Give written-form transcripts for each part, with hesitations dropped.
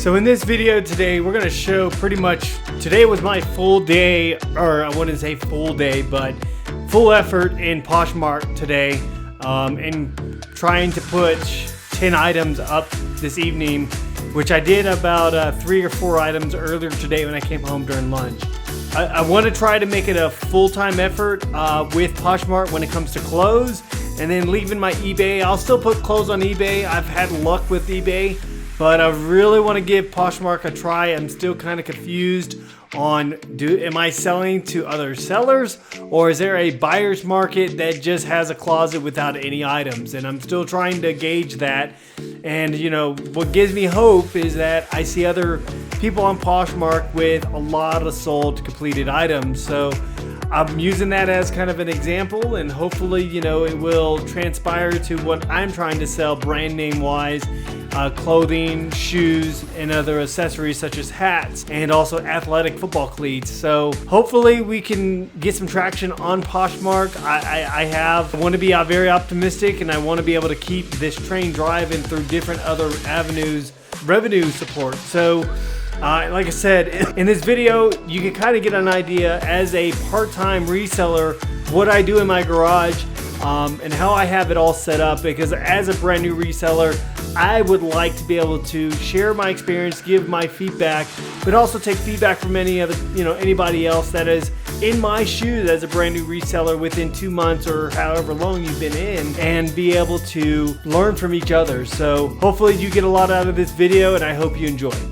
So in this video today, we're going to show pretty much, today was my full day, or I wouldn't say full day, but full effort in Poshmark today, in trying to put 10 items up this evening, which I did about 3 or 4 items earlier today when I came home during lunch. I want to try to make it a full-time effort with Poshmark when it comes to clothes, and then leaving my eBay. I'll still put clothes on eBay. I've had luck with eBay, but I really want to give Poshmark a try. I'm still kind of confused on, am I selling to other sellers, or is there a buyer's market that just has a closet without any items? And I'm still trying to gauge that. And you know, what gives me hope is that I see other people on Poshmark with a lot of sold completed items. So I'm using that as kind of an example, and hopefully, you know, it will transpire to what I'm trying to sell brand name wise, clothing, shoes, and other accessories such as hats, and also athletic football cleats. So hopefully we can get some traction on Poshmark. I want to be very optimistic, and I want to be able to keep this train driving through different other avenues, revenue support. So like I said, in this video, you can kind of get an idea as a part-time reseller what I do in my garage, and how I have it all set up, because as a brand new reseller, I would like to be able to share my experience, give my feedback, but also take feedback from any other, anybody else that is in my shoes as a brand new reseller within 2 months or however long you've been in, and be able to learn from each other. So hopefully you get a lot out of this video, and I hope you enjoy it.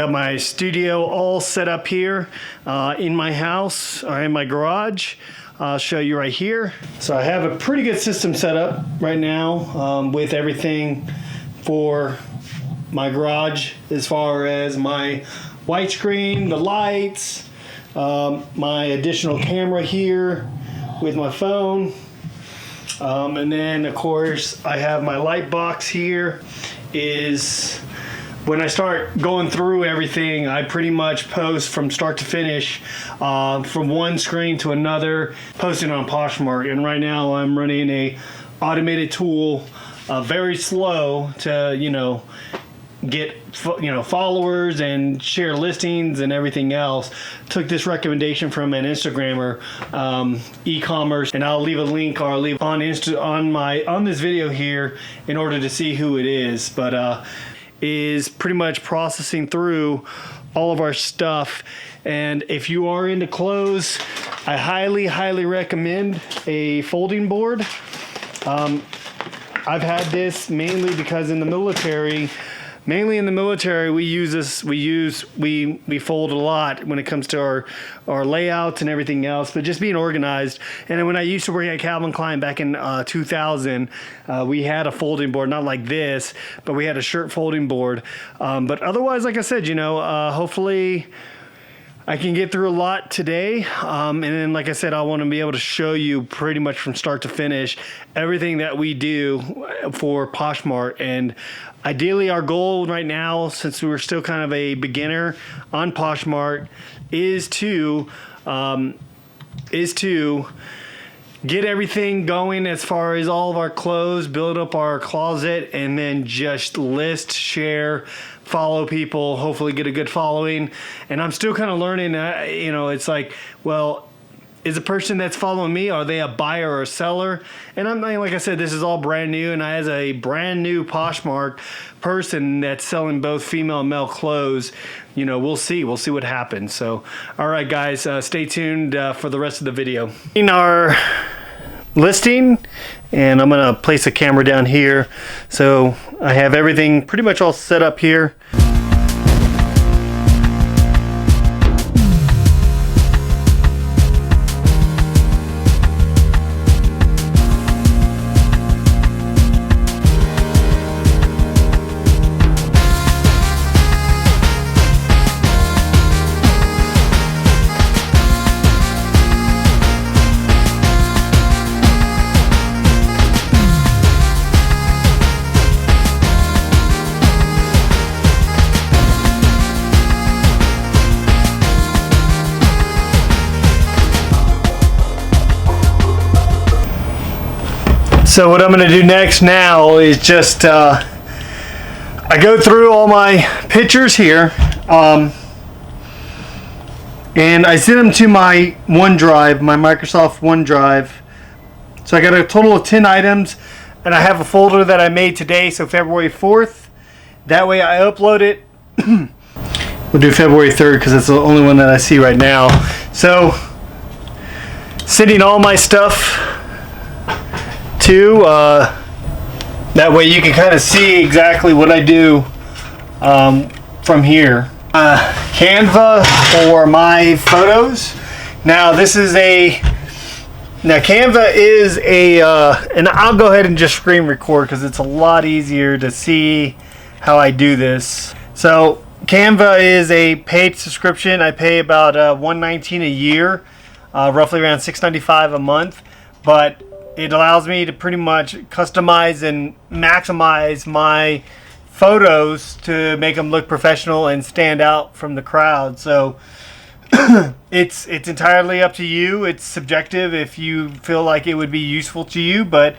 My studio all set up here in my house, or in my garage. I'll show you right here. So I have a pretty good system set up right now, with everything for my garage, as far as my white screen, the lights, my additional camera here with my phone, and then of course I have my light box here. When I start going through everything, I pretty much post from start to finish, from one screen to another, posting on Poshmark. And right now I'm running a automated tool, very slow to, get followers and share listings and everything else. Took this recommendation from an Instagrammer, e-commerce, and I'll leave a link, or I'll leave on this video here in order to see who it is. But is pretty much processing through all of our stuff. And if you are into clothes, I highly recommend a folding board. I've had this mainly because in the military, we use this. We fold a lot when it comes to our layouts and everything else, but just being organized. And then when I used to work at Calvin Klein back in 2000, we had a folding board, not like this, but we had a shirt folding board. But otherwise, like I said, hopefully I can get through a lot today, and then like I said, I want to be able to show you pretty much from start to finish everything that we do for Poshmark. And ideally, our goal right now, since we're still kind of a beginner on Poshmark, is to get everything going as far as all of our clothes, build up our closet, and then just list, share, follow people, hopefully get a good following. And I'm still kind of learning, it's like, well, is the person that's following me, are they a buyer or a seller? And I'm like I said, this is all brand new, and as a brand new Poshmark person that's selling both female and male clothes, we'll see what happens. So, all right, guys, stay tuned for the rest of the video. In our listing, and I'm gonna place a camera down here, so I have everything pretty much all set up here. So what I'm going to do next now is just I go through all my pictures here, and I send them to my OneDrive, my Microsoft OneDrive. So I got a total of 10 items, and I have a folder that I made today, so February 4th. That way I upload it. We'll do February 3rd because that's the only one that I see right now. So sending all my stuff to that way you can kind of see exactly what I do from here. Canva for my photos. Now Canva is and I'll go ahead and just screen record because it's a lot easier to see how I do this. So Canva is a paid subscription. I pay about $119 a year, roughly around $6.95 a month, but it allows me to pretty much customize and maximize my photos to make them look professional and stand out from the crowd. So it's entirely up to you. It's subjective if you feel like it would be useful to you, but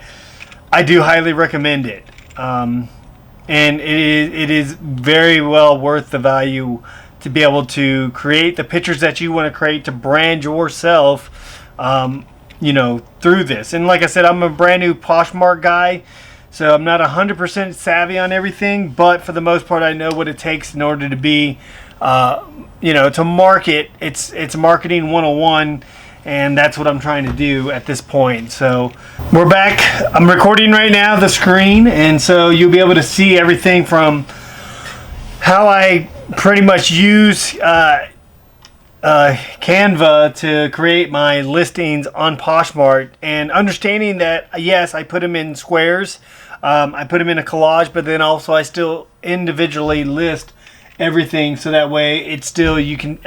I do highly recommend it. And it is very well worth the value to be able to create the pictures that you want to create to brand yourself, through this. And like I said, I'm a brand new Poshmark guy, so I'm not 100% savvy on everything, but for the most part, I know what it takes in order to be, to market. It's marketing 101. And that's what I'm trying to do at this point. So we're back. I'm recording right now the screen, and so you'll be able to see everything from how I pretty much use Canva to create my listings on Poshmark, and understanding that yes, I put them in squares, I put them in a collage, but then also I still individually list everything, so that way it's still, you can,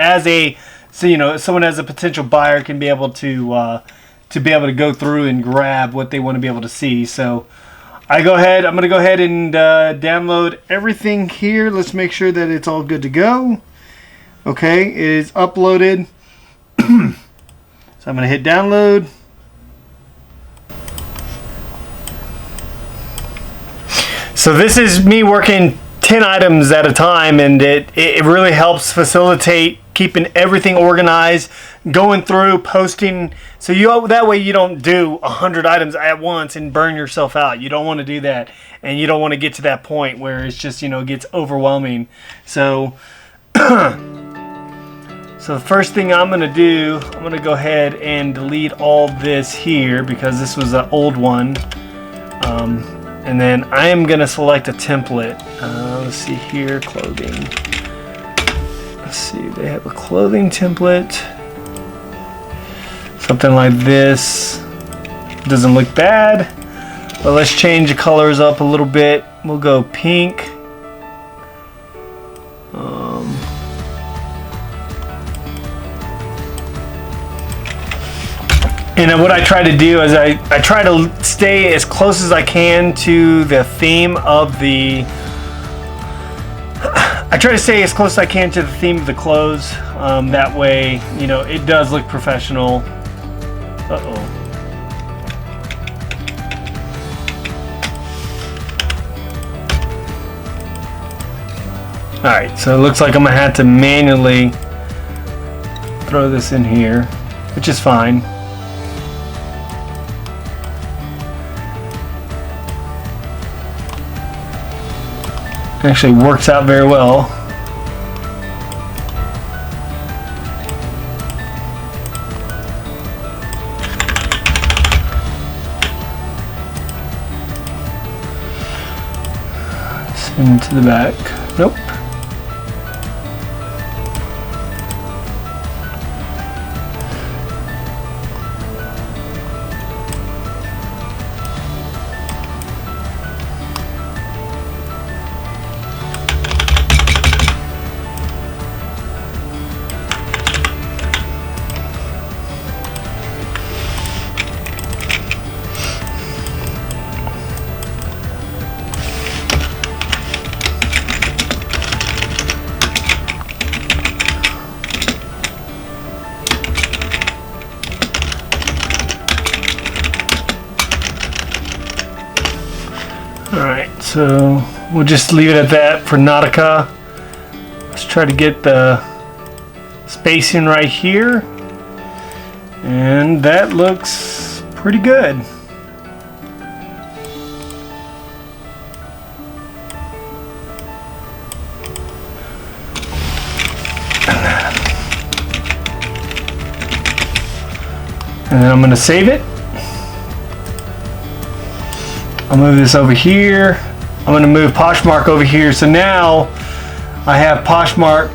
someone as a potential buyer can be able to go through and grab what they want to be able to see. So I'm going to go ahead and download everything here. Let's make sure that it's all good to go. Okay, it is uploaded. So I'm going to hit download. So this is me working 10 items at a time, and it really helps facilitate keeping everything organized, going through, posting, so that way you don't do 100 items at once and burn yourself out. You don't want to do that, and you don't want to get to that point where it's just gets overwhelming. So so the first thing I'm going to do, I'm going to go ahead and delete all this here because this was an old one. And then I am going to select a template. Let's see here, clothing. Let's see, they have a clothing template. Something like this. Doesn't look bad. But let's change the colors up a little bit. We'll go pink. And what I try to do is I try to stay as close as I can to the theme of the... I try to stay as close as I can to the theme of the clothes. That way, it does look professional. Uh-oh. Alright, so it looks like I'm going to have to manually throw this in here, which is fine. Actually works out very well. Send to the back. Nope. So we'll just leave it at that for Nautica. Let's try to get the spacing right here. And that looks pretty good. And then I'm going to save it. I'll move this over here. I'm going to move Poshmark over here. So now I have Poshmark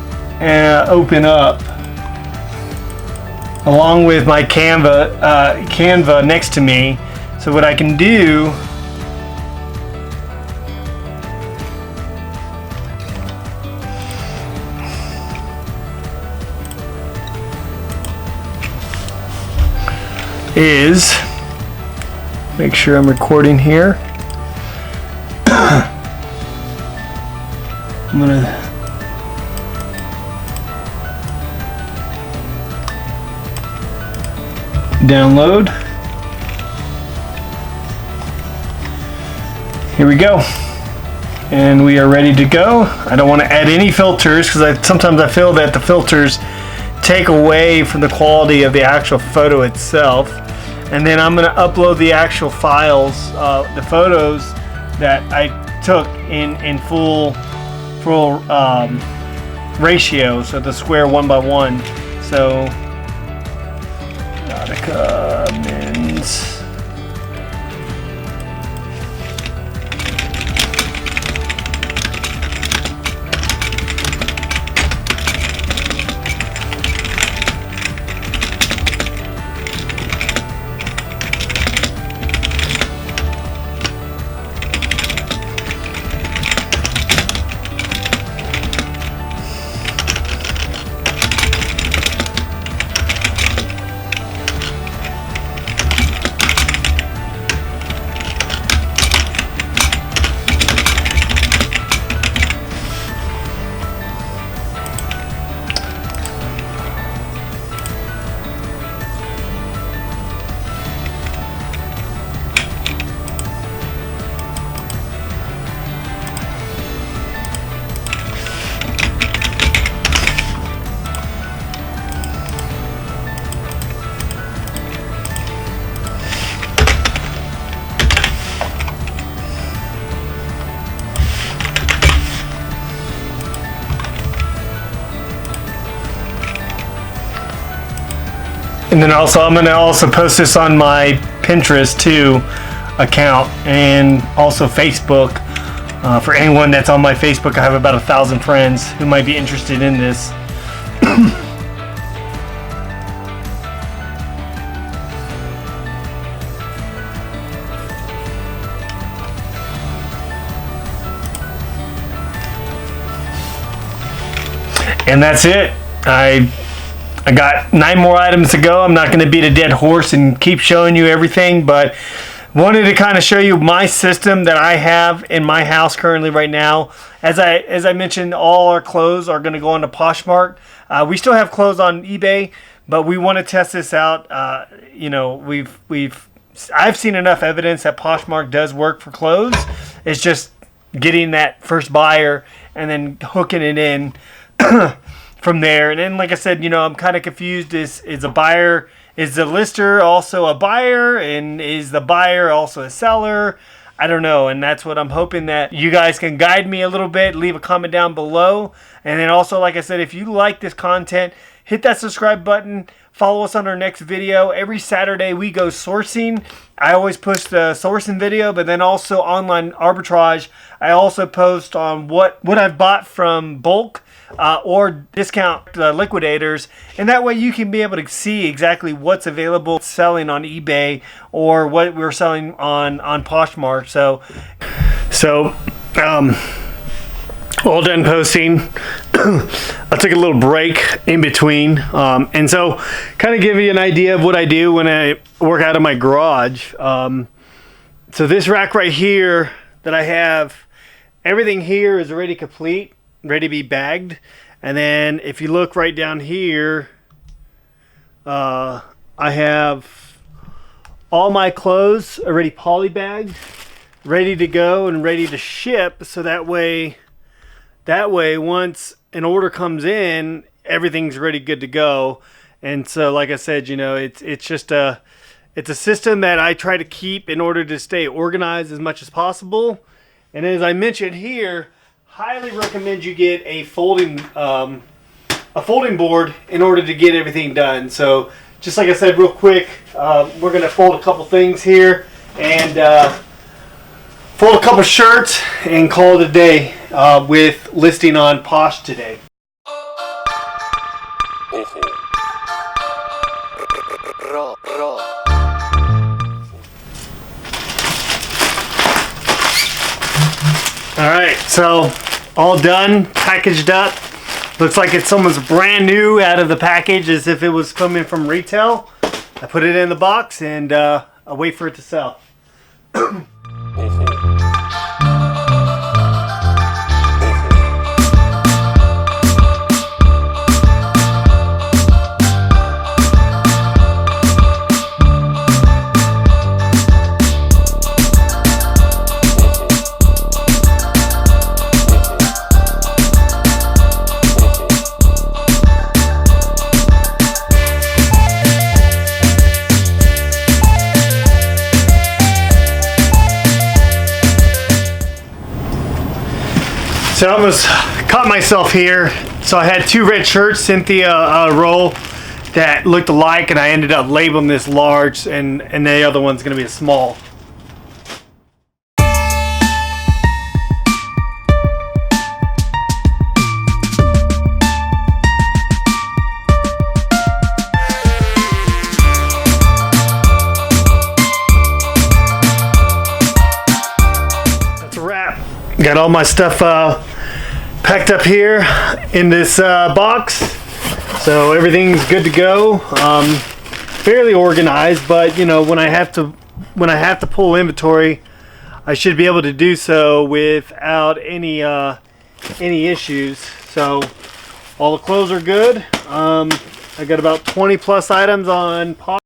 open up along with my Canva next to me. So what I can do is make sure I'm recording here. I'm gonna download. Here we go. And we are ready to go. I don't want to add any filters because sometimes I feel that the filters take away from the quality of the actual photo itself. And then I'm going to upload the actual files, the photos that I took in full ratio, so the square 1:1. So Nautica men's. And then also I'm going to also post this on my Pinterest too account, and also Facebook. For anyone that's on my Facebook, I have about 1,000 friends who might be interested in this. And that's it. I got 9 more items to go. I'm not going to beat a dead horse and keep showing you everything, but wanted to kind of show you my system that I have in my house currently right now. As I mentioned, all our clothes are going to go onto Poshmark. We still have clothes on eBay, but we want to test this out. You know, I've seen enough evidence that Poshmark does work for clothes. It's just getting that first buyer and then hooking it in from there. And then, like I said, you know, I'm kind of confused. Is the lister also a buyer, and is the buyer also a seller? I don't know. And that's what I'm hoping that you guys can guide me a little bit. Leave a comment down below. And then also, like I said, if you like this content, hit that subscribe button. Follow us on our next video. Every Saturday we go sourcing. I always post the sourcing video, but then also online arbitrage. I also post on what I've bought from bulk or discount liquidators, and that way you can be able to see exactly what's available selling on eBay or what we're selling on Poshmark. So all done posting. I took a little break in between, and so kind of give you an idea of what I do when I work out of my garage. So this rack right here that I have, everything here is already complete, ready to be bagged. And then if you look right down here, I have all my clothes already poly bagged. ready to go and ready to ship, so that way once an order comes in, everything's ready, good to go. And so, like I said, you know, it's just a system that I try to keep in order to stay organized as much as possible. And as I mentioned here, highly recommend you get a folding board in order to get everything done. So just like I said, real quick, we're gonna fold a couple things here and fold a couple shirts and call it a day with listing on Posh today. All right, so all done, packaged up. Looks like it's almost brand new out of the package, as if it was coming from retail. I put it in the box and I wait for it to sell. So I almost caught myself here. So I had two red shirts, Cynthia roll, that looked alike, and I ended up labeling this large, and the other one's gonna be a small. That's a wrap. Got all my stuff packed up here in this box, so everything's good to go. Fairly organized, but you know, when I have to pull inventory, I should be able to do so without any issues. So all the clothes are good. I got about 20 plus items on Poshmark.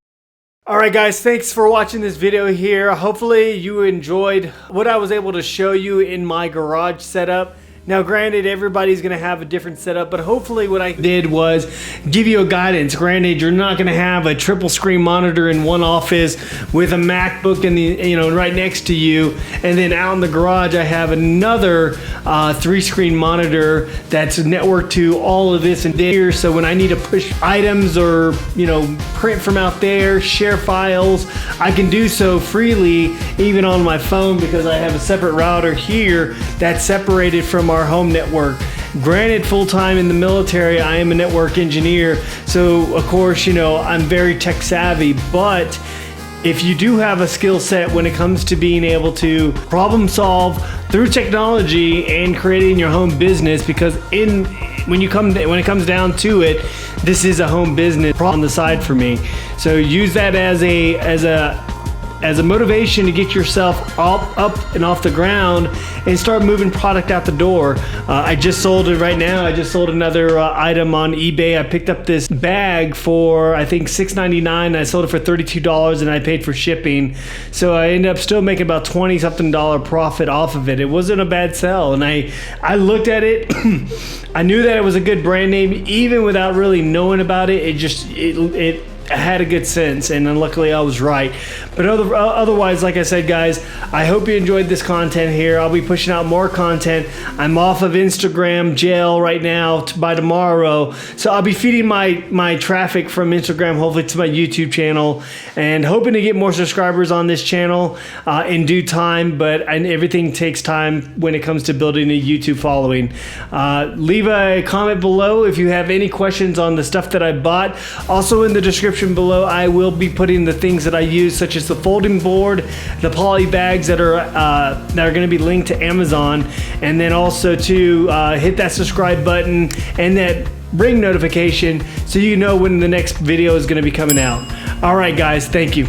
Alright guys, thanks for watching this video here. Hopefully you enjoyed what I was able to show you in my garage setup. Now granted, everybody's going to have a different setup, but hopefully what I did was give you a guidance. Granted, you're not going to have a triple screen monitor in one office with a MacBook in the, you know, right next to you, and then out in the garage I have another 3-screen monitor that's networked to all of this and there. So when I need to push items or, you know, print from out there, share files, I can do so freely even on my phone, because I have a separate router here that's separated from our home network. Granted, full-time in the military, I am a network engineer, so of course, you know, I'm very tech savvy, but if you do have a skill set when it comes to being able to problem solve through technology and creating your home business, because when it comes down to it, this is a home business on the side for me. So use that as a motivation to get yourself up and off the ground and start moving product out the door. I just sold it right now. I just sold another item on eBay. I picked up this bag for, I think, $6.99. I sold it for $32 and I paid for shipping. So I ended up still making about $20-something profit off of it. It wasn't a bad sell. And I looked at it. I knew that it was a good brand name even without really knowing about it. It had a good sense, and luckily I was right. But otherwise, like I said, guys, I hope you enjoyed this content here. I'll be pushing out more content. I'm off of Instagram jail right now by tomorrow, so I'll be feeding my traffic from Instagram hopefully to my YouTube channel, and hoping to get more subscribers on this channel in due time. But everything takes time when it comes to building a YouTube following. Leave a comment below if you have any questions on the stuff that I bought. Also in the description below, I will be putting the things that I use, such as the folding board, the poly bags that are going to be linked to Amazon, and then also to hit that subscribe button and that ring notification so you know when the next video is going to be coming out. All right, guys, thank you.